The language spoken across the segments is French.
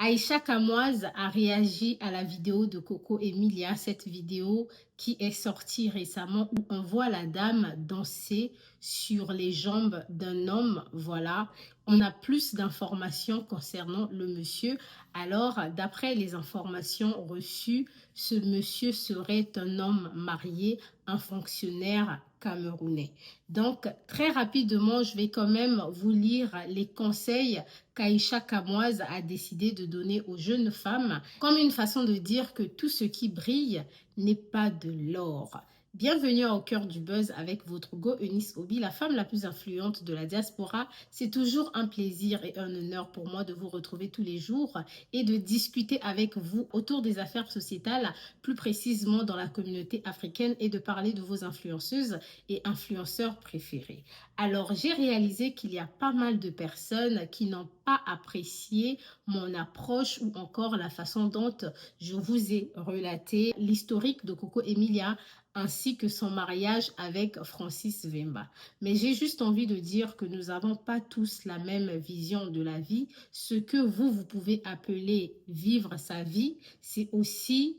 Aïcha Kamoise a réagi à la vidéo de Coco Emilia, cette vidéo qui est sortie récemment où on voit la dame danser sur les jambes d'un homme. Voilà, on a plus d'informations concernant le monsieur. Alors, d'après les informations reçues, ce monsieur serait un homme marié, un fonctionnaire camerounais. Donc, très rapidement, je vais quand même vous lire les conseils qu'Aïcha Kamoise a décidé de donner aux jeunes femmes comme une façon de dire que tout ce qui brille n'est pas de l'or. Bienvenue au cœur du buzz avec votre Go Eunice Obi, la femme la plus influente de la diaspora. C'est toujours un plaisir et un honneur pour moi de vous retrouver tous les jours et de discuter avec vous autour des affaires sociétales, plus précisément dans la communauté africaine, et de parler de vos influenceuses et influenceurs préférés. Alors, j'ai réalisé qu'il y a pas mal de personnes qui n'ont pas apprécié mon approche ou encore la façon dont je vous ai relaté l'historique de Coco Emilia ainsi que son mariage avec Francis Vemba. Mais j'ai juste envie de dire que nous n'avons pas tous la même vision de la vie. Ce que vous pouvez appeler vivre sa vie, c'est aussi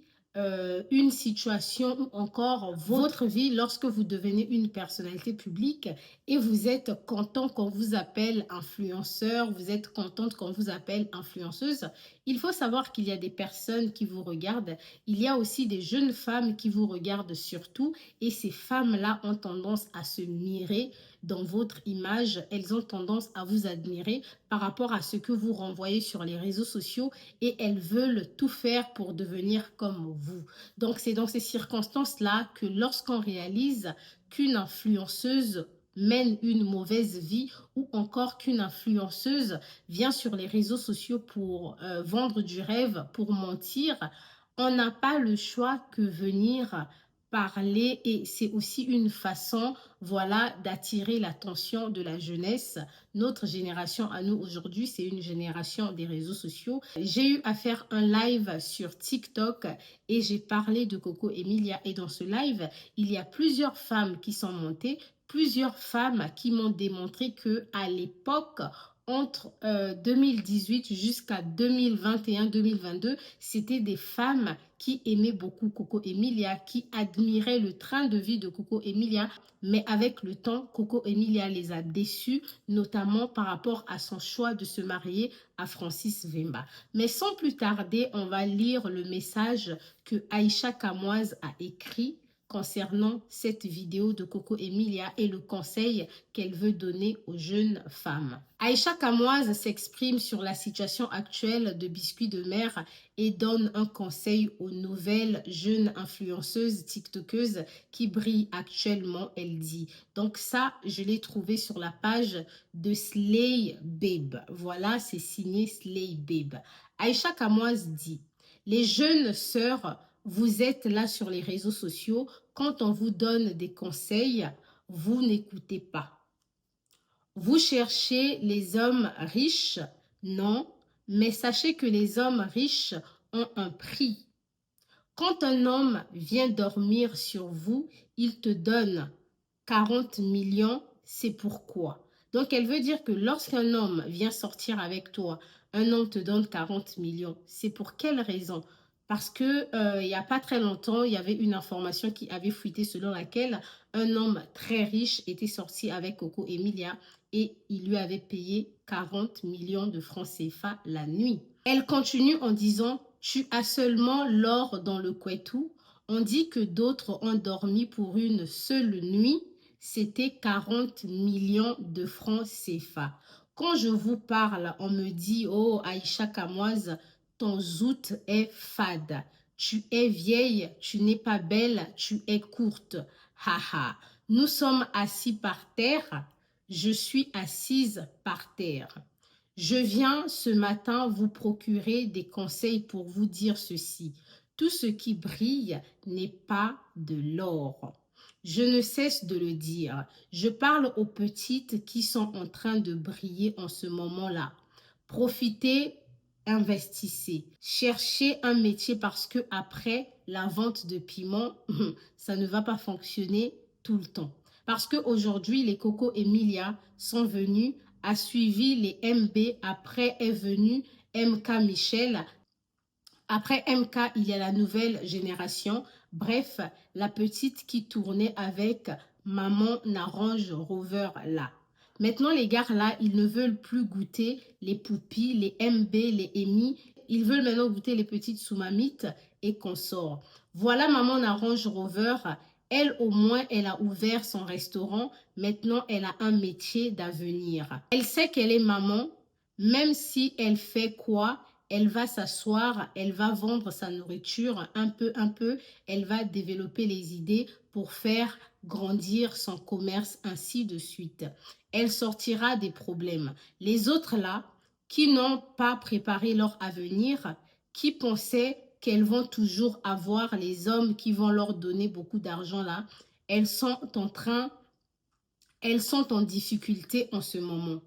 une situation ou encore votre vie lorsque vous devenez une personnalité publique et vous êtes content qu'on vous appelle influenceur, vous êtes contente qu'on vous appelle influenceuse. Il faut savoir qu'il y a des personnes qui vous regardent, il y a aussi des jeunes femmes qui vous regardent surtout, et ces femmes-là ont tendance à se mirer dans votre image, elles ont tendance à vous admirer par rapport à ce que vous renvoyez sur les réseaux sociaux et elles veulent tout faire pour devenir comme vous. Donc c'est dans ces circonstances-là que lorsqu'on réalise qu'une influenceuse mène une mauvaise vie ou encore qu'une influenceuse vient sur les réseaux sociaux pour vendre du rêve, pour mentir, on n'a pas le choix que venir parler, et c'est aussi une façon, voilà, d'attirer l'attention de la jeunesse. Notre génération à nous aujourd'hui, c'est une génération des réseaux sociaux. J'ai eu à faire un live sur TikTok et j'ai parlé de Coco Emilia, et dans ce live, il y a plusieurs femmes qui sont montées, plusieurs femmes qui m'ont démontré que à l'époque, entre 2018 jusqu'à 2021-2022, c'était des femmes qui aimaient beaucoup Coco Emilia, qui admiraient le train de vie de Coco Emilia. Mais avec le temps, Coco Emilia les a déçues, notamment par rapport à son choix de se marier à Francis Vemba. Mais sans plus tarder, on va lire le message que Aïcha Kamoise a écrit concernant cette vidéo de Coco Emilia et le conseil qu'elle veut donner aux jeunes femmes. Aïcha Kamoise s'exprime sur la situation actuelle de Biscuit de Mer et donne un conseil aux nouvelles jeunes influenceuses tiktokeuses qui brillent actuellement, elle dit. Donc ça, je l'ai trouvé sur la page de Slay Babe. Voilà, c'est signé Slay Babe. Aïcha Kamoise dit: les jeunes sœurs, vous êtes là sur les réseaux sociaux, quand on vous donne des conseils, vous n'écoutez pas. Vous cherchez les hommes riches? Non, mais sachez que les hommes riches ont un prix. Quand un homme vient dormir sur vous, il te donne 40 millions, c'est pourquoi. Donc, elle veut dire que lorsqu'un homme vient sortir avec toi, un homme te donne 40 millions. C'est pour quelle raison? Parce que il n'y a pas très longtemps, il y avait une information qui avait fuité selon laquelle un homme très riche était sorti avec Coco Emilia et il lui avait payé 40 millions de francs CFA la nuit. Elle continue en disant: tu as seulement l'or dans le couetou. On dit que d'autres ont dormi pour une seule nuit. C'était 40 millions de francs CFA. Quand je vous parle, on me dit: oh, Aïcha Kamoise, ton zout est fade. Tu es vieille, tu n'es pas belle, tu es courte. Haha. Nous sommes assis par terre. Je suis assise par terre. Je viens ce matin vous procurer des conseils pour vous dire ceci. Tout ce qui brille n'est pas de l'or. Je ne cesse de le dire. Je parle aux petites qui sont en train de briller en ce moment-là. Profitez, investissez. Cherchez un métier parce que après la vente de piment, ça ne va pas fonctionner tout le temps. Parce qu'aujourd'hui, les Coco Emilia sont venus, a suivi les MB, après est venue MK Michel. Après MK, il y a la nouvelle génération. Bref, la petite qui tournait avec Maman Narange Rover là. Maintenant, les gars là, ils ne veulent plus goûter les Poupies, les MB, les Amy. Ils veulent maintenant goûter les petites Soumamites et consorts. Voilà Maman Narange Rover. Elle, au moins, elle a ouvert son restaurant. Maintenant, elle a un métier d'avenir. Elle sait qu'elle est maman, même si elle fait quoi, elle va s'asseoir, elle va vendre sa nourriture un peu, elle va développer les idées pour faire grandir son commerce, ainsi de suite. Elle sortira des problèmes. Les autres là, qui n'ont pas préparé leur avenir, qui pensaient qu'elles vont toujours avoir les hommes qui vont leur donner beaucoup d'argent là, elles sont en difficulté en ce moment,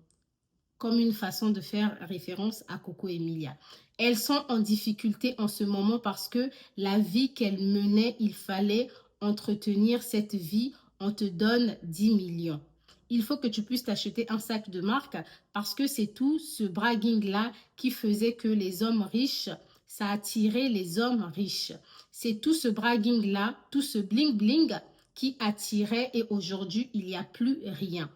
comme une façon de faire référence à Coco Emilia. Elles sont en difficulté en ce moment parce que la vie qu'elles menaient, il fallait entretenir cette vie. On te donne 10 millions. Il faut que tu puisses t'acheter un sac de marque parce que c'est tout ce bragging-là qui faisait que les hommes riches, ça attirait les hommes riches. C'est tout ce bragging-là, tout ce bling-bling qui attirait et aujourd'hui, il n'y a plus rien.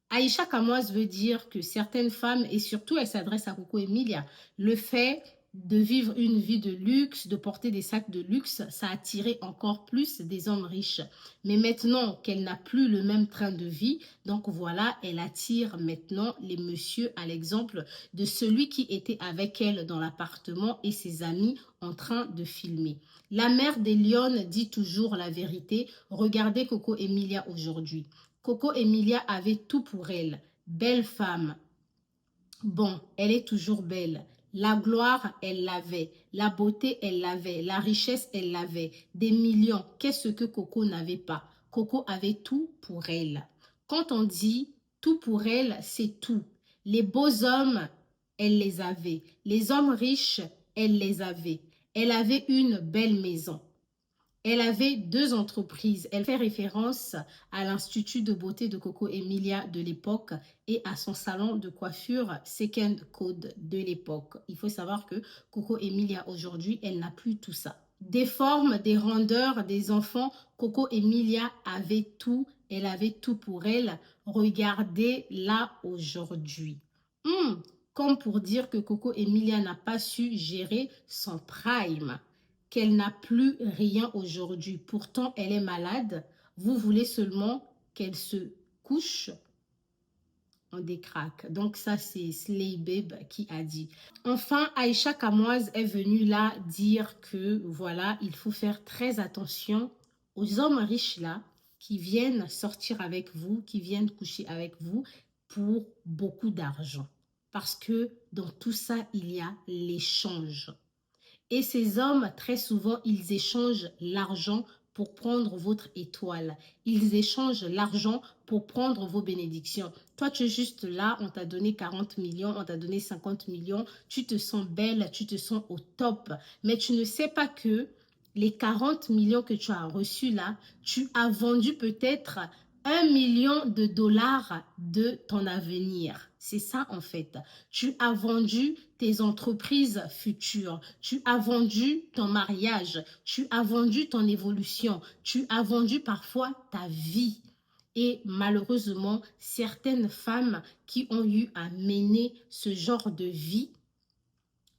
Aïcha Kamoise veut dire que certaines femmes, et surtout elle s'adresse à Coco Emilia, le fait de vivre une vie de luxe, de porter des sacs de luxe, ça a attiré encore plus des hommes riches. Mais maintenant qu'elle n'a plus le même train de vie, donc voilà, elle attire maintenant les messieurs, à l'exemple de celui qui était avec elle dans l'appartement et ses amis en train de filmer. La mère des Lionnes dit toujours la vérité. Regardez Coco Emilia aujourd'hui. Coco Emilia avait tout pour elle. Belle femme. Bon, elle est toujours belle. La gloire, elle l'avait. La beauté, elle l'avait. La richesse, elle l'avait. Des millions. Qu'est-ce que Coco n'avait pas? Coco avait tout pour elle. Quand on dit tout pour elle, c'est tout. Les beaux hommes, elle les avait. Les hommes riches, elle les avait. Elle avait une belle maison. Elle avait 2 entreprises. Elle fait référence à l'Institut de beauté de Coco Emilia de l'époque et à son salon de coiffure Second Code de l'époque. Il faut savoir que Coco Emilia aujourd'hui, elle n'a plus tout ça. Des formes, des rondeurs, des enfants, Coco Emilia avait tout. Elle avait tout pour elle. Regardez là aujourd'hui. Comme pour dire que Coco Emilia n'a pas su gérer son prime, qu'elle n'a plus rien aujourd'hui. Pourtant, elle est malade. Vous voulez seulement qu'elle se couche en décraque. Donc ça, c'est Slay Babe qui a dit. Enfin, Aïcha Kamoise est venue là dire que, voilà, il faut faire très attention aux hommes riches là qui viennent sortir avec vous, qui viennent coucher avec vous pour beaucoup d'argent. Parce que dans tout ça, il y a l'échange. Et ces hommes, très souvent, ils échangent l'argent pour prendre votre étoile. Ils échangent l'argent pour prendre vos bénédictions. Toi, tu es juste là, on t'a donné 40 millions, on t'a donné 50 millions, tu te sens belle, tu te sens au top. Mais tu ne sais pas que les 40 millions que tu as reçus là, tu as vendu peut-être 1 million de dollars de ton avenir. C'est ça en fait. Tu as vendu tes entreprises futures. Tu as vendu ton mariage. Tu as vendu ton évolution. Tu as vendu parfois ta vie. Et malheureusement, certaines femmes qui ont eu à mener ce genre de vie,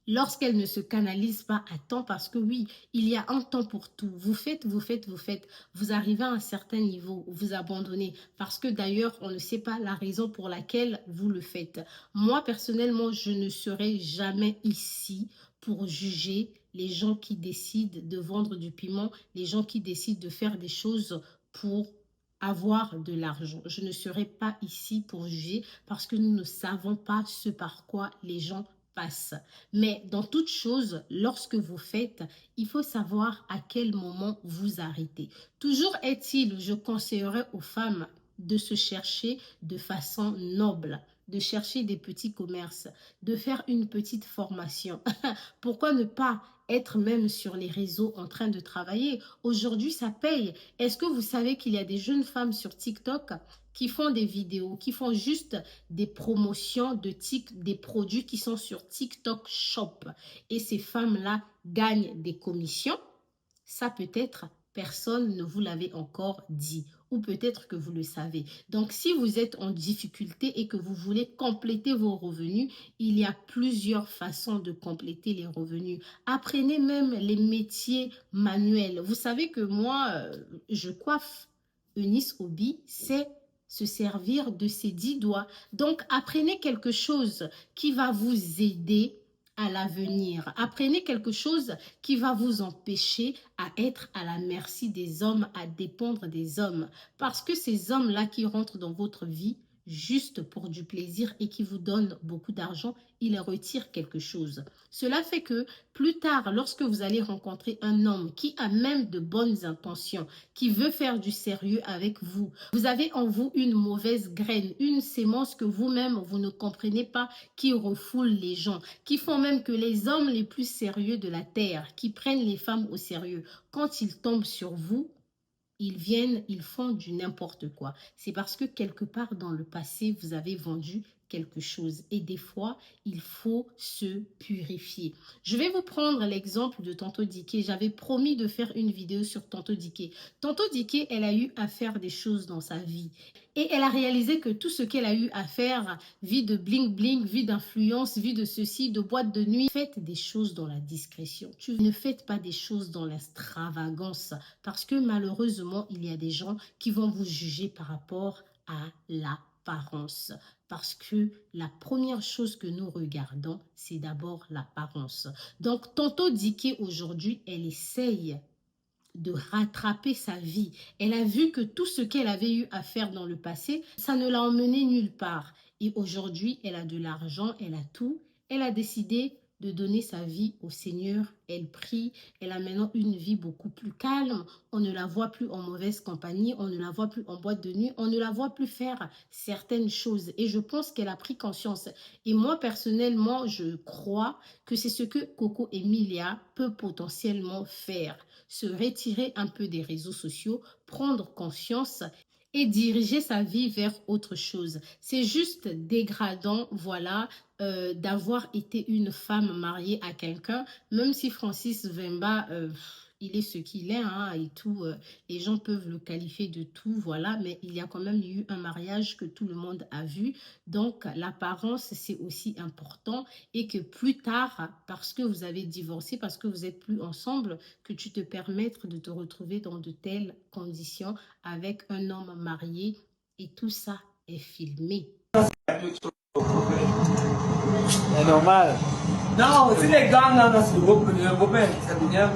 lorsqu'elles ne se canalisent pas à temps, parce que oui, il y a un temps pour tout. Vous faites, vous arrivez à un certain niveau, vous abandonnez, parce que d'ailleurs, on ne sait pas la raison pour laquelle vous le faites. Moi, personnellement, je ne serai jamais ici pour juger les gens qui décident de vendre du piment, les gens qui décident de faire des choses pour avoir de l'argent. Je ne serai pas ici pour juger parce que nous ne savons pas ce par quoi les gens passe. Mais dans toute chose, lorsque vous faites, il faut savoir à quel moment vous arrêtez. Toujours est-il, je conseillerais aux femmes de se chercher de façon noble. de chercher des petits commerces, de faire une petite formation. Pourquoi ne pas être même sur les réseaux en train de travailler? Aujourd'hui, ça paye. Est-ce que vous savez qu'il y a des jeunes femmes sur TikTok qui font des vidéos, qui font juste des promotions des produits qui sont sur TikTok Shop? Et ces femmes-là gagnent des commissions. Ça peut-être, personne ne vous l'avait encore dit. Ou peut-être que vous le savez. Donc, si vous êtes en difficulté et que vous voulez compléter vos revenus, il y a plusieurs façons de compléter les revenus. Apprenez même les métiers manuels. Vous savez que moi, je coiffe. Eunice Obi, c'est se servir de ses 10 doigts. Donc, apprenez quelque chose qui va vous aider à l'avenir. Apprenez quelque chose qui va vous empêcher à être à la merci des hommes, à dépendre des hommes. Parce que ces hommes-là qui rentrent dans votre vie juste pour du plaisir et qui vous donnent beaucoup d'argent, ils retirent quelque chose. Cela fait que plus tard, lorsque vous allez rencontrer un homme qui a même de bonnes intentions, qui veut faire du sérieux avec vous, vous avez en vous une mauvaise graine, une sémence que vous-même, vous ne comprenez pas, qui refoule les gens, qui font même que les hommes les plus sérieux de la terre, qui prennent les femmes au sérieux, quand ils tombent sur vous, ils viennent, ils font du n'importe quoi. C'est parce que quelque part dans le passé, vous avez vendu quelque chose. Et des fois, il faut se purifier. Je vais vous prendre l'exemple de Tonto Dikeh. J'avais promis de faire une vidéo sur Tonto Dikeh. Tonto Dikeh, elle a eu à faire des choses dans sa vie. Et elle a réalisé que tout ce qu'elle a eu à faire, vie de bling-bling, vie d'influence, vie de ceci, de boîte de nuit, faites des choses dans la discrétion. Tu ne faites pas des choses dans l'extravagance parce que malheureusement, il y a des gens qui vont vous juger par rapport à l'apparence. Parce que la première chose que nous regardons, c'est d'abord l'apparence. Donc, Tonto Dikeh, aujourd'hui, elle essaye de rattraper sa vie. Elle a vu que tout ce qu'elle avait eu à faire dans le passé, ça ne l'a emmenée nulle part. Et aujourd'hui, elle a de l'argent, elle a tout. Elle a décidé de donner sa vie au Seigneur. Elle prie. Elle a maintenant une vie beaucoup plus calme. On ne la voit plus en mauvaise compagnie. On ne la voit plus en boîte de nuit. On ne la voit plus faire certaines choses. Et je pense qu'elle a pris conscience. Et moi, personnellement, je crois que c'est ce que Coco Emilia peut potentiellement faire. Se retirer un peu des réseaux sociaux, prendre conscience et diriger sa vie vers autre chose. C'est juste dégradant, voilà, d'avoir été une femme mariée à quelqu'un, même si Francis Vemba, il est ce qu'il est, hein, et tout, les gens peuvent le qualifier de tout, voilà, mais il y a quand même eu un mariage que tout le monde a vu, donc l'apparence, c'est aussi important, et que plus tard, parce que vous avez divorcé, parce que vous n'êtes plus ensemble, que tu te permettes de te retrouver dans de telles conditions avec un homme marié, et tout ça est filmé. C'est normal. Non, si les gars, non, c'est beaucoup, c'est bien.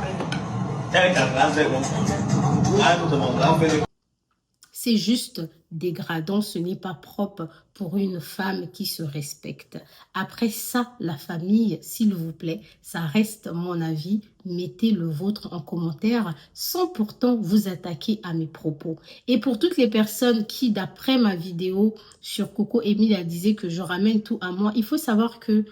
C'est juste dégradant, ce n'est pas propre pour une femme qui se respecte. Après ça, la famille, s'il vous plaît, ça reste mon avis. Mettez le vôtre en commentaire sans pourtant vous attaquer à mes propos. Et pour toutes les personnes qui, d'après ma vidéo sur Coco Emilia, disaient que je ramène tout à moi, il faut savoir que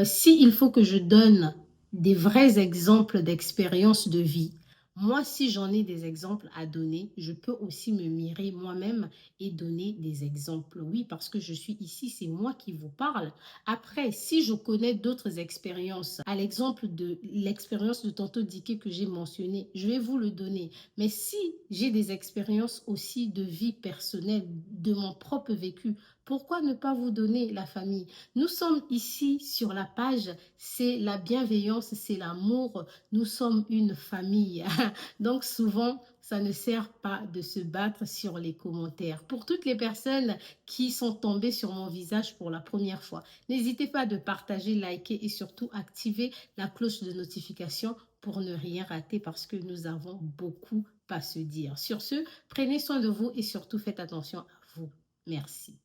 s'il faut que je donne des vrais exemples d'expérience de vie, moi, si j'en ai des exemples à donner, je peux aussi me mirer moi-même et donner des exemples. Oui, parce que je suis ici, c'est moi qui vous parle. Après, si je connais d'autres expériences, à l'exemple de l'expérience de Tonto Dikeh que j'ai mentionné, je vais vous le donner. Mais si j'ai des expériences aussi de vie personnelle, de mon propre vécu, pourquoi ne pas vous donner la famille? Nous sommes ici sur la page, c'est la bienveillance, c'est l'amour. Nous sommes une famille. Donc souvent, ça ne sert pas de se battre sur les commentaires. Pour toutes les personnes qui sont tombées sur mon visage pour la première fois, n'hésitez pas de partager, liker et surtout activer la cloche de notification pour ne rien rater parce que nous avons beaucoup à se dire. Sur ce, prenez soin de vous et surtout faites attention à vous. Merci.